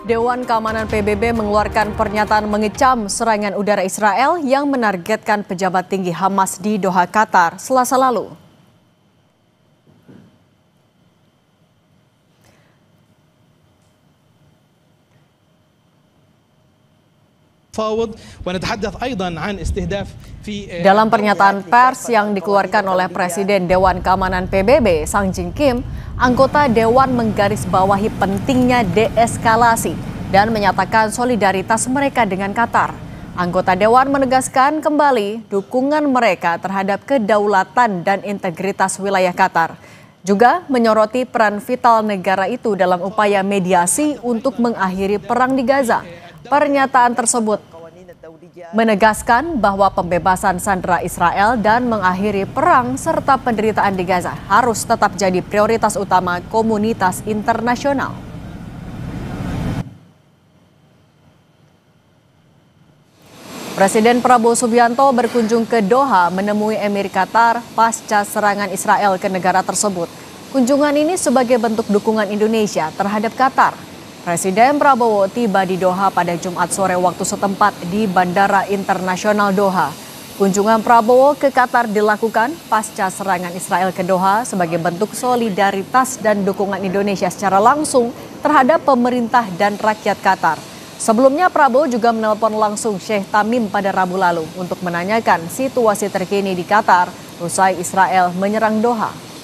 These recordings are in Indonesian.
Dewan Keamanan PBB mengeluarkan pernyataan mengecam serangan udara Israel yang menargetkan pejabat tinggi Hamas di Doha, Qatar, Selasa lalu. Dalam pernyataan pers yang dikeluarkan oleh Presiden Dewan Keamanan PBB, Sang Jin Kim, anggota Dewan menggarisbawahi pentingnya deeskalasi dan menyatakan solidaritas mereka dengan Qatar. Anggota Dewan menegaskan kembali dukungan mereka terhadap kedaulatan dan integritas wilayah Qatar. Juga menyoroti peran vital negara itu dalam upaya mediasi untuk mengakhiri perang di Gaza. Pernyataan tersebut menegaskan bahwa pembebasan sandera Israel dan mengakhiri perang serta penderitaan di Gaza harus tetap jadi prioritas utama komunitas internasional. Presiden Prabowo Subianto berkunjung ke Doha menemui Emir Qatar pasca serangan Israel ke negara tersebut. Kunjungan ini sebagai bentuk dukungan Indonesia terhadap Qatar. Presiden Prabowo tiba di Doha pada Jumat sore waktu setempat di Bandara Internasional Doha. Kunjungan Prabowo ke Qatar dilakukan pasca serangan Israel ke Doha sebagai bentuk solidaritas dan dukungan Indonesia secara langsung terhadap pemerintah dan rakyat Qatar. Sebelumnya Prabowo juga menelpon langsung Sheikh Tamim pada Rabu lalu untuk menanyakan situasi terkini di Qatar usai Israel menyerang Doha.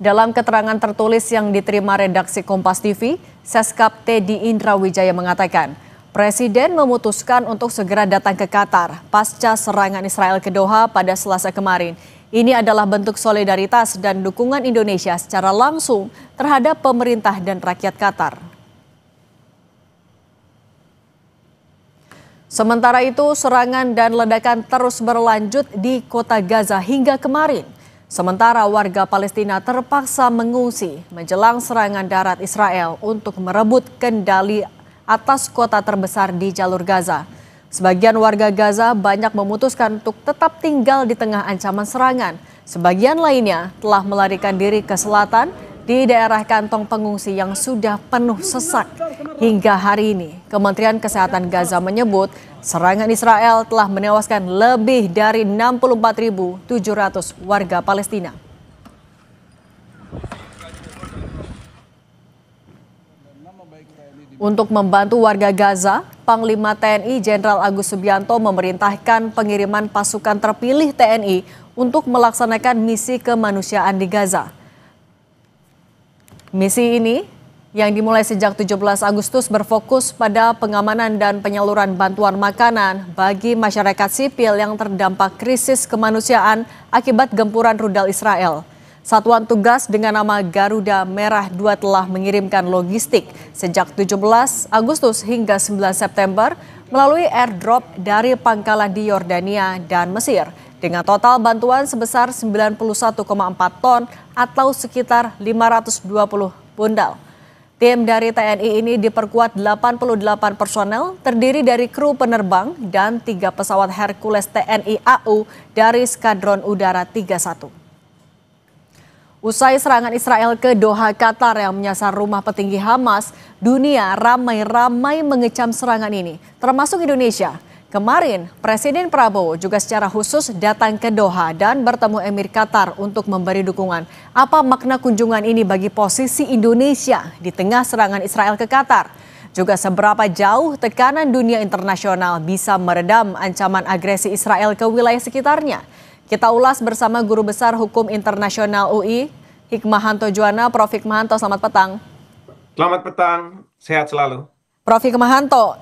Dalam keterangan tertulis yang diterima redaksi Kompas TV, Seskap Teddy Indrawijaya mengatakan, Presiden memutuskan untuk segera datang ke Qatar pasca serangan Israel ke Doha pada Selasa kemarin. Ini adalah bentuk solidaritas dan dukungan Indonesia secara langsung terhadap pemerintah dan rakyat Qatar. Sementara itu, serangan dan ledakan terus berlanjut di kota Gaza hingga kemarin. Sementara warga Palestina terpaksa mengungsi menjelang serangan darat Israel untuk merebut kendali atas kota terbesar di jalur Gaza. Sebagian warga Gaza banyak memutuskan untuk tetap tinggal di tengah ancaman serangan. Sebagian lainnya telah melarikan diri ke selatan di daerah kantong pengungsi yang sudah penuh sesak. Hingga hari ini, Kementerian Kesehatan Gaza menyebut serangan Israel telah menewaskan lebih dari 64.700 warga Palestina. Untuk membantu warga Gaza, Panglima TNI Jenderal Agus Subianto memerintahkan pengiriman pasukan terpilih TNI untuk melaksanakan misi kemanusiaan di Gaza. Misi ini yang dimulai sejak 17 Agustus berfokus pada pengamanan dan penyaluran bantuan makanan bagi masyarakat sipil yang terdampak krisis kemanusiaan akibat gempuran rudal Israel. Satuan tugas dengan nama Garuda Merah 2 telah mengirimkan logistik sejak 17 Agustus hingga 9 September melalui airdrop dari pangkalan di Yordania dan Mesir dengan total bantuan sebesar 91,4 ton atau sekitar 520 bundal. Tim dari TNI ini diperkuat 88 personel terdiri dari kru penerbang dan 3 pesawat Hercules TNI AU dari Skadron Udara 31. Usai serangan Israel ke Doha, Qatar yang menyasar rumah petinggi Hamas, dunia ramai-ramai mengecam serangan ini, termasuk Indonesia. Kemarin, Presiden Prabowo juga secara khusus datang ke Doha dan bertemu Emir Qatar untuk memberi dukungan. Apa makna kunjungan ini bagi posisi Indonesia di tengah serangan Israel ke Qatar? Juga seberapa jauh tekanan dunia internasional bisa meredam ancaman agresi Israel ke wilayah sekitarnya? Kita ulas bersama Guru Besar Hukum Internasional UI, Hikmahanto Juwana. Prof. Hikmahanto, selamat petang. Selamat petang, sehat selalu. Prof. Hikmahanto,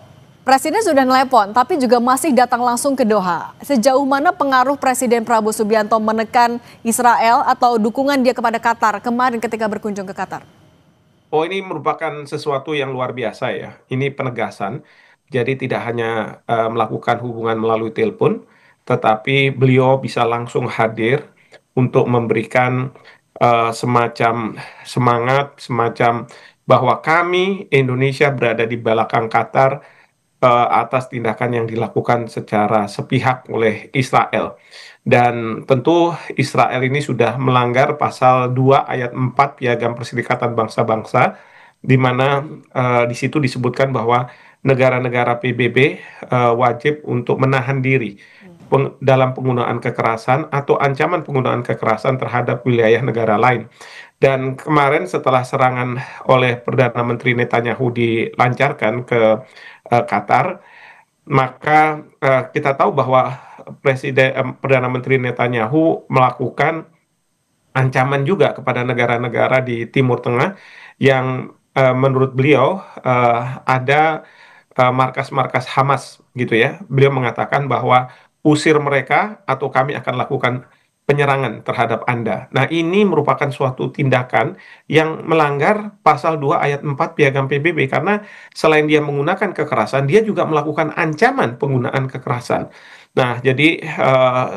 Presiden sudah nelpon, tapi juga masih datang langsung ke Doha. Sejauh mana pengaruh Presiden Prabowo Subianto menekan Israel atau dukungan dia kepada Qatar kemarin ketika berkunjung ke Qatar? Oh, ini merupakan sesuatu yang luar biasa ya. Ini penegasan. Jadi tidak hanya melakukan hubungan melalui telepon, tetapi beliau bisa langsung hadir untuk memberikan semacam semangat, semacam bahwa kami Indonesia berada di belakang Qatar atas tindakan yang dilakukan secara sepihak oleh Israel. Dan tentu Israel ini sudah melanggar pasal 2 ayat 4 Piagam Perserikatan Bangsa-Bangsa, di mana di situ disebutkan bahwa negara-negara PBB wajib untuk menahan diri dalam penggunaan kekerasan atau ancaman penggunaan kekerasan terhadap wilayah negara lain. Dan kemarin setelah serangan oleh Perdana Menteri Netanyahu dilancarkan ke Qatar, maka kita tahu bahwa Perdana Menteri Netanyahu melakukan ancaman juga kepada negara-negara di Timur Tengah yang menurut beliau ada markas-markas Hamas gitu ya. Beliau mengatakan bahwa usir mereka atau kami akan lakukan penyerangan terhadap Anda. Nah, ini merupakan suatu tindakan yang melanggar pasal 2 ayat 4 Piagam PBB karena selain dia menggunakan kekerasan, dia juga melakukan ancaman penggunaan kekerasan. Nah, jadi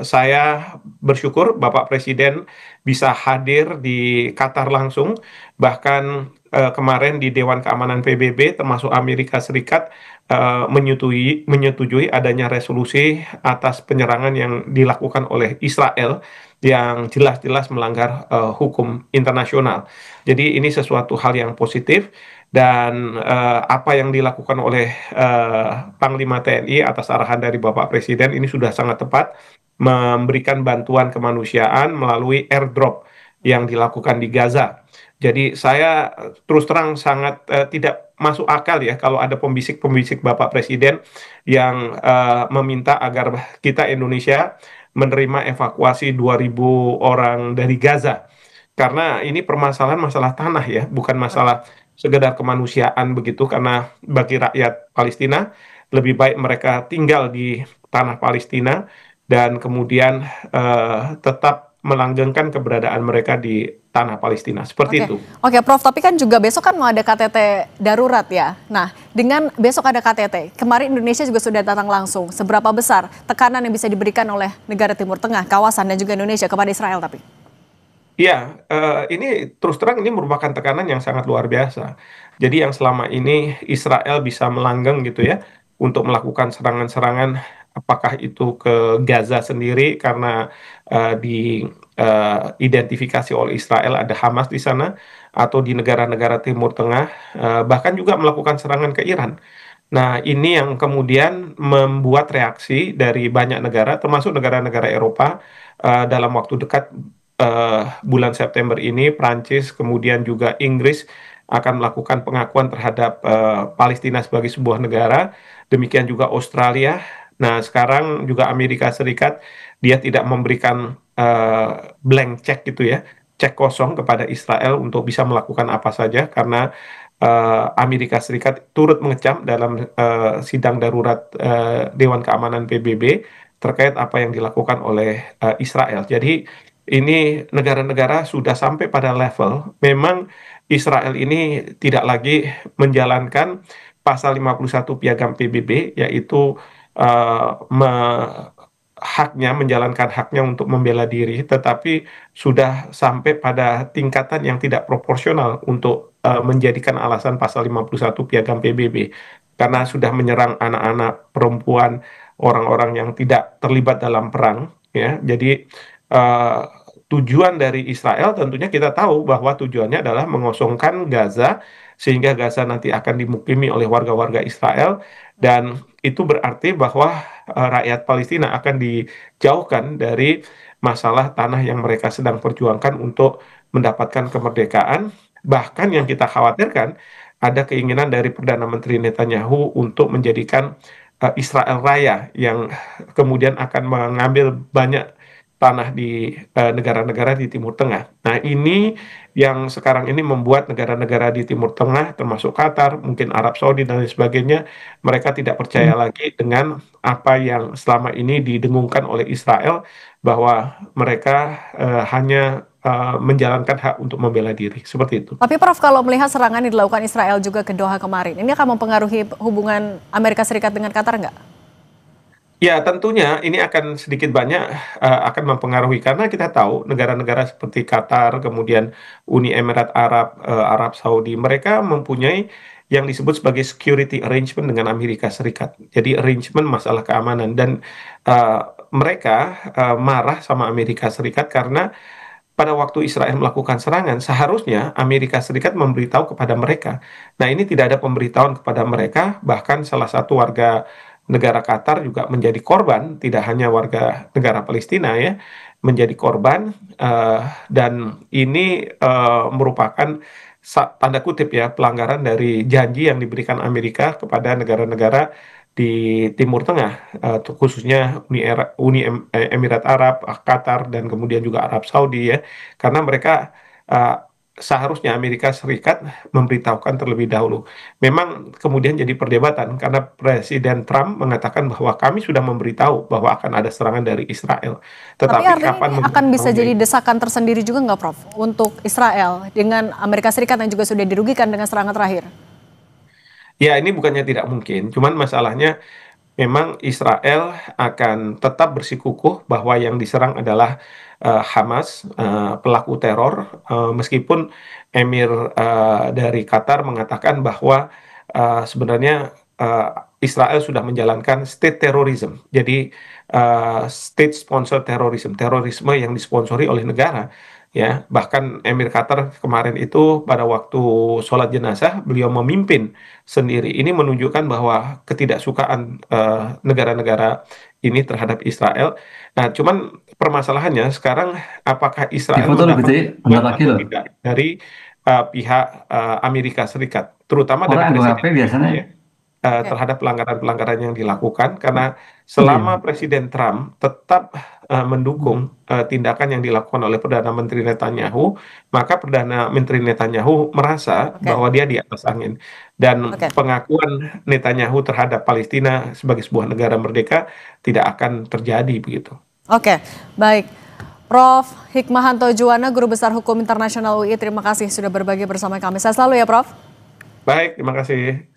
saya bersyukur Bapak Presiden bisa hadir di Qatar langsung, bahkan kemarin di Dewan Keamanan PBB termasuk Amerika Serikat menyetujui adanya resolusi atas penyerangan yang dilakukan oleh Israel yang jelas-jelas melanggar hukum internasional. Jadi ini sesuatu hal yang positif dan apa yang dilakukan oleh Panglima TNI atas arahan dari Bapak Presiden ini sudah sangat tepat memberikan bantuan kemanusiaan melalui airdrop yang dilakukan di Gaza. Jadi saya terus terang sangat tidak masuk akal ya kalau ada pembisik-pembisik Bapak Presiden yang meminta agar kita Indonesia menerima evakuasi 2.000 orang dari Gaza. Karena ini permasalahan masalah tanah ya, bukan masalah sekedar kemanusiaan begitu, karena bagi rakyat Palestina lebih baik mereka tinggal di tanah Palestina dan kemudian tetap melanggengkan keberadaan mereka di tanah Palestina. Seperti Oke, itu. oke, Prof. Tapi kan juga besok kan mau ada KTT darurat ya. Nah, dengan besok ada KTT, kemarin Indonesia juga sudah datang langsung. Seberapa besar tekanan yang bisa diberikan oleh negara Timur Tengah, kawasan dan juga Indonesia kepada Israel tapi? Iya, ini terus terang ini merupakan tekanan yang sangat luar biasa. Jadi yang selama ini Israel bisa melanggeng gitu ya untuk melakukan serangan-serangan, apakah itu ke Gaza sendiri karena diidentifikasi oleh Israel ada Hamas di sana, atau di negara-negara Timur Tengah, bahkan juga melakukan serangan ke Iran. Nah, ini yang kemudian membuat reaksi dari banyak negara, termasuk negara-negara Eropa, dalam waktu dekat bulan September ini, Prancis, kemudian juga Inggris akan melakukan pengakuan terhadap Palestina sebagai sebuah negara, demikian juga Australia. Nah, sekarang juga Amerika Serikat, dia tidak memberikan blank check gitu ya, cek kosong kepada Israel untuk bisa melakukan apa saja, karena Amerika Serikat turut mengecam dalam sidang darurat Dewan Keamanan PBB terkait apa yang dilakukan oleh Israel. Jadi ini negara-negara sudah sampai pada level memang Israel ini tidak lagi menjalankan pasal 51 Piagam PBB, yaitu menjalankan haknya untuk membela diri, tetapi sudah sampai pada tingkatan yang tidak proporsional untuk menjadikan alasan pasal 51 Piagam PBB, karena sudah menyerang anak-anak, perempuan, orang-orang yang tidak terlibat dalam perang ya. Jadi eh, tujuan dari Israel tentunya kita tahu bahwa tujuannya adalah mengosongkan Gaza sehingga Gaza nanti akan dimukimi oleh warga-warga Israel, dan itu berarti bahwa rakyat Palestina akan dijauhkan dari masalah tanah yang mereka sedang perjuangkan untuk mendapatkan kemerdekaan. Bahkan yang kita khawatirkan ada keinginan dari Perdana Menteri Netanyahu untuk menjadikan Israel Raya yang kemudian akan mengambil banyak tanah di negara-negara di Timur Tengah. Nah, ini yang sekarang ini membuat negara-negara di Timur Tengah, termasuk Qatar, mungkin Arab Saudi dan lain sebagainya, mereka tidak percaya lagi dengan apa yang selama ini didengungkan oleh Israel, bahwa mereka hanya menjalankan hak untuk membela diri. Seperti itu. Tapi Prof, kalau melihat serangan yang dilakukan Israel juga ke Doha kemarin, ini akan mempengaruhi hubungan Amerika Serikat dengan Qatar nggak? Ya, tentunya ini akan sedikit banyak akan mempengaruhi, karena kita tahu negara-negara seperti Qatar, kemudian Uni Emirat Arab, Arab Saudi, mereka mempunyai yang disebut sebagai security arrangement dengan Amerika Serikat. Jadi arrangement masalah keamanan dan uh, mereka marah sama Amerika Serikat karena pada waktu Israel melakukan serangan, seharusnya Amerika Serikat memberitahu kepada mereka. Nah, ini tidak ada pemberitahuan kepada mereka, bahkan salah satu warga negara Qatar juga menjadi korban, tidak hanya warga negara Palestina ya, menjadi korban, dan ini merupakan tanda kutip ya pelanggaran dari janji yang diberikan Amerika kepada negara-negara di Timur Tengah, khususnya Emirat Arab, Qatar, dan kemudian juga Arab Saudi ya, karena mereka uh, seharusnya Amerika Serikat memberitahukan terlebih dahulu. Memang kemudian jadi perdebatan karena Presiden Trump mengatakan bahwa kami sudah memberitahu bahwa akan ada serangan dari Israel, Tapi tetapi artinya kapan ini akan bisa memberitahunya jadi itu? desakan tersendiri juga nggak, Prof, untuk Israel dengan Amerika Serikat yang juga sudah dirugikan dengan serangan terakhir? Ya, ini bukannya tidak mungkin, cuman masalahnya memang Israel akan tetap bersikukuh bahwa yang diserang adalah Hamas, pelaku teror, meskipun Emir dari Qatar mengatakan bahwa sebenarnya Israel sudah menjalankan state terrorism, jadi state sponsor terrorism, terorisme yang disponsori oleh negara. Ya, bahkan Emir Qatar kemarin itu pada waktu sholat jenazah beliau memimpin sendiri. Ini menunjukkan bahwa ketidaksukaan negara-negara ini terhadap Israel. Nah, cuman permasalahannya sekarang apakah Di Israel foto loh, mendapat BTW, bentar bantuan lagi atau loh. tidak dari pihak Amerika Serikat, terutama dari Orang anggap HP Presiden Trump biasanya ya, Oke, terhadap pelanggaran-pelanggaran yang dilakukan karena iya. selama Presiden Trump tetap mendukung tindakan yang dilakukan oleh Perdana Menteri Netanyahu, maka Perdana Menteri Netanyahu merasa oke, bahwa dia di atas angin dan oke. pengakuan Netanyahu terhadap Palestina sebagai sebuah negara merdeka tidak akan terjadi begitu. Oke, baik. Prof. Hikmahanto Juwana, Guru Besar Hukum Internasional UI, terima kasih sudah berbagi bersama kami. Saya selalu ya, Prof. Baik, terima kasih.